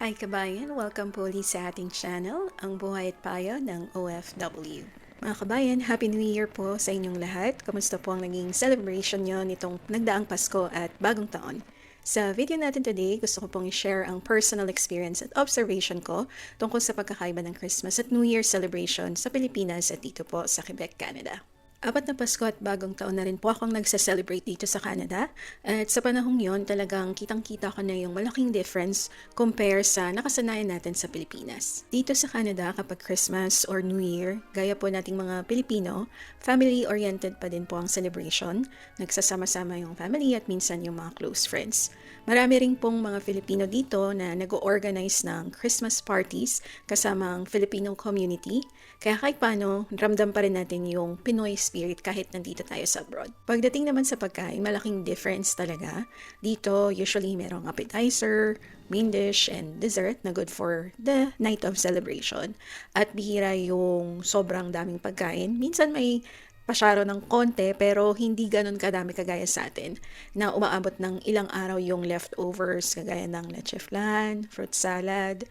Hi kabayan! Welcome po ulit sa ating channel, ang Buhay at Payo ng OFW. Mga kabayan, Happy New Year po sa inyong lahat. Kamusta po ang naging celebration nyo nitong nagdaang Pasko at Bagong Taon? Sa video natin today, gusto ko pong i-share ang personal experience at observation ko tungkol sa pagkakaiba ng Christmas at New Year celebration sa Pilipinas at dito po sa Quebec, Canada. Apat na Pasko at Bagong Taon na rin po akong nagsa-celebrate dito sa Canada. At sa panahong yon talagang kitang-kita ko na yung malaking difference compare sa nakasanayan natin sa Pilipinas. Dito sa Canada, kapag Christmas or New Year, gaya po nating mga Pilipino, family-oriented pa din po ang celebration. Nagsasama-sama yung family at minsan yung mga close friends. Marami rin pong mga Filipino dito na nag-organize ng Christmas parties kasama ang Filipino community. Kaya kahit paano, ramdam pa rin natin yung Pinoy spirit kahit nandito tayo sa abroad. Pagdating naman sa pagkain, malaking difference talaga. Dito, usually merong appetizer, main dish, and dessert na good for the night of celebration. At bihira yung sobrang daming pagkain. Minsan may pasyaro ng konti pero hindi ganun kadami kagaya sa atin na umaabot ng ilang araw yung leftovers kagaya ng leche flan, fruit salad,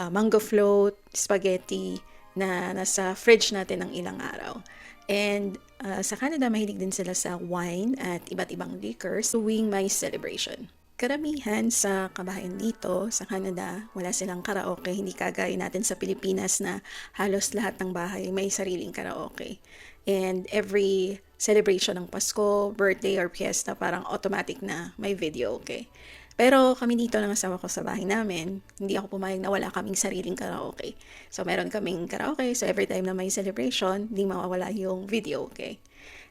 mango float, spaghetti na nasa fridge natin ng ilang araw. And sa Canada, mahilig din sila sa wine at iba't ibang liquors tuwing may celebration. Karamihan sa kabahayan dito sa Canada, wala silang karaoke. Hindi kagaya natin sa Pilipinas na halos lahat ng bahay may sariling karaoke. And every celebration ng Pasko, birthday, or fiesta, parang automatic na may video, okay? Pero kami dito ng asawa ko sa bahay namin, hindi ako pumayag na wala kaming sariling karaoke. So meron kaming karaoke, so every time na may celebration, hindi mawawala yung video, okay?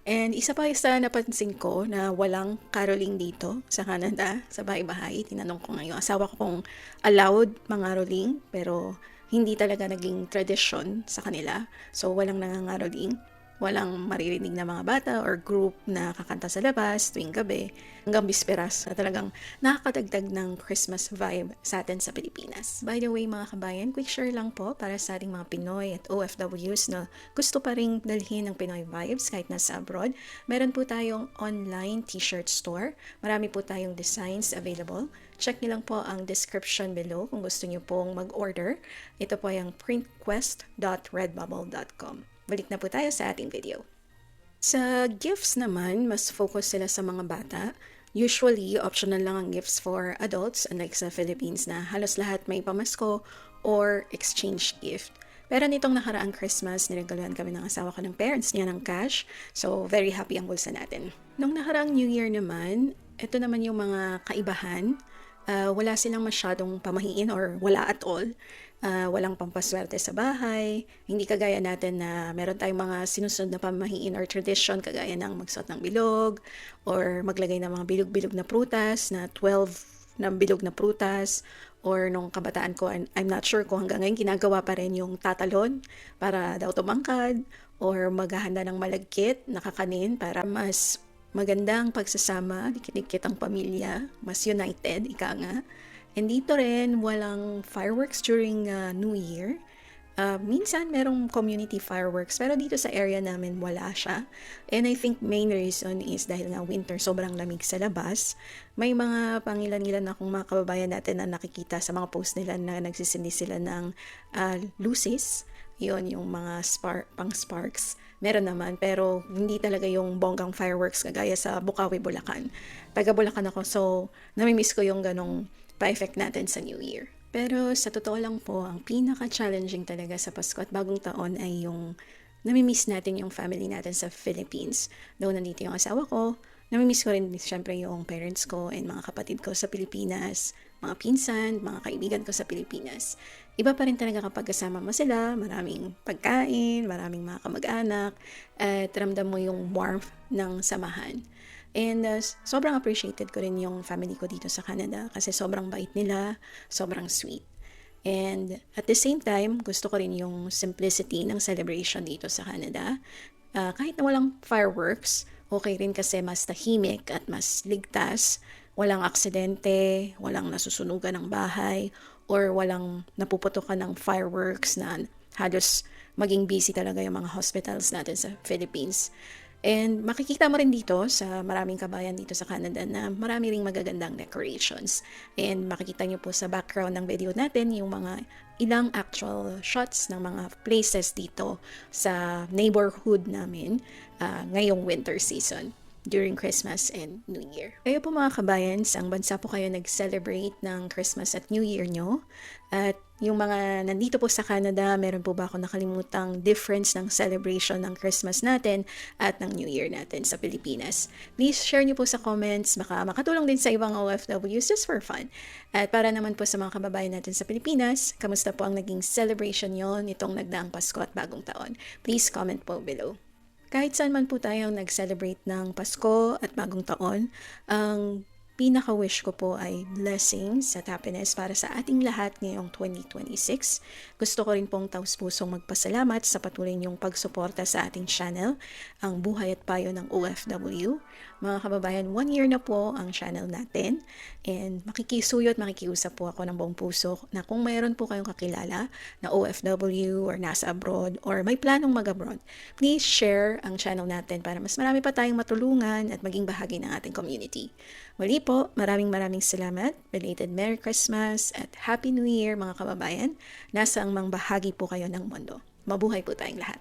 And isa pa napansin ko na walang caroling dito sa Canada, sa bahay-bahay. Tinanong ko ngayon, asawa ko kung allowed mangaroling, pero hindi talaga naging tradition sa kanila. So walang nangangaroling. Walang maririnig na mga bata or group na kakanta sa labas tuwing gabi hanggang bisperas na talagang nakakadagdag ng Christmas vibe sa atin sa Pilipinas. By the way mga kabayan, quick share lang po para sa ating mga Pinoy at OFWs na gusto pa ring dalhin ng Pinoy vibes kahit nasa abroad. Meron po tayong online t-shirt store. Marami po tayong designs available. Check niyo lang po ang description below kung gusto niyo pong mag-order. Ito po ay ang printquest.redbubble.com. Balik na po tayo sa ating video. Sa gifts naman, mas focus sila sa mga bata. Usually, optional lang ang gifts for adults, unlike sa Philippines na halos lahat may pamasko or exchange gift. Pero nitong nakaraang Christmas, niregaluhan kami ng asawa ko ng parents niya ng cash. So, very happy ang bulsa natin. Nung nakaraang New Year naman, ito naman yung mga kaibahan. Wala silang masyadong pamahiin or wala at all. Walang pampaswerte sa bahay. Hindi kagaya natin na meron tayong mga sinusunod na pamahiin or tradition kagaya ng magsuot ng bilog or maglagay ng mga bilog-bilog na prutas na 12 na bilog na prutas or nung kabataan ko, I'm not sure kung hanggang ngayon ginagawa pa rin yung tatalon para daw tumangkad or maghahanda ng malagkit na kakanin para mas magandang pagsasama, dikit-dikit ang pamilya, mas united, ika nga. And dito rin, walang fireworks during New Year. Minsan merong community fireworks, pero dito sa area namin wala siya. And I think main reason is dahil nga winter, sobrang lamig sa labas. May mga pangilan-ilan akong mga kababayan natin na nakikita sa mga post nila na nagsisindi sila ng luces. Yun, yung mga pang-sparks. Meron naman, pero hindi talaga yung bonggang fireworks kagaya sa Bukawi, Bulacan. Taga Bulacan ako, so namimiss ko yung ganong pa-effect natin sa New Year. Pero sa totoo lang po, ang pinaka-challenging talaga sa Pasko at Bagong Taon ay yung namimiss natin yung family natin sa Philippines. Though nandito yung asawa ko, namimiss ko rin siyempre yung parents ko and mga kapatid ko sa Pilipinas, mga pinsan, mga kaibigan ko sa Pilipinas. Iba pa rin talaga kapag kasama mo sila, maraming pagkain, maraming mga kamag-anak, at ramdam mo yung warmth ng samahan. And sobrang appreciated ko rin yung family ko dito sa Canada kasi sobrang bait nila, sobrang sweet. And at the same time, gusto ko rin yung simplicity ng celebration dito sa Canada. Kahit na walang fireworks, okay rin kasi mas tahimik at mas ligtas. Walang aksidente, walang nasusunugan ng bahay, or walang napuputukan ng fireworks na halos maging busy talaga yung mga hospitals natin sa Philippines. And makikita mo rin dito sa maraming kabayan dito sa Canada na marami ring magagandang decorations. And makikita nyo po sa background ng video natin yung mga ilang actual shots ng mga places dito sa neighborhood namin ngayong winter season during Christmas and New Year. Kayo po mga kabayan, saang bansa po kayo nag-celebrate ng Christmas at New Year nyo? At yung mga nandito po sa Canada, meron po ba ako nakalimutang difference ng celebration ng Christmas natin at ng New Year natin sa Pilipinas? Please share nyo po sa comments, baka makatulong din sa ibang OFWs just for fun. At para naman po sa mga kababayan natin sa Pilipinas, kamusta po ang naging celebration nyo nitong nagdaang Pasko at Bagong Taon? Please comment po below. Kahit saan man po tayo nag-celebrate ng Pasko at Bagong Taon, ang pinaka-wish ko po ay blessings at happiness para sa ating lahat ngayong 2026. Gusto ko rin pong taus-pusong magpasalamat sa patuloy niyong pagsuporta sa ating channel, ang Buhay at Payo ng OFW. Mga kababayan, 1 year na po ang channel natin and makikisuyo at makikiusap po ako ng buong puso na kung mayroon po kayong kakilala na OFW or nasa abroad or may planong mag-abroad, please share ang channel natin para mas marami pa tayong matulungan at maging bahagi ng ating community. Muli po, maraming salamat, belated Merry Christmas at Happy New Year mga kababayan. Nasa ang mang bahagi po kayo ng mundo. Mabuhay po tayong lahat.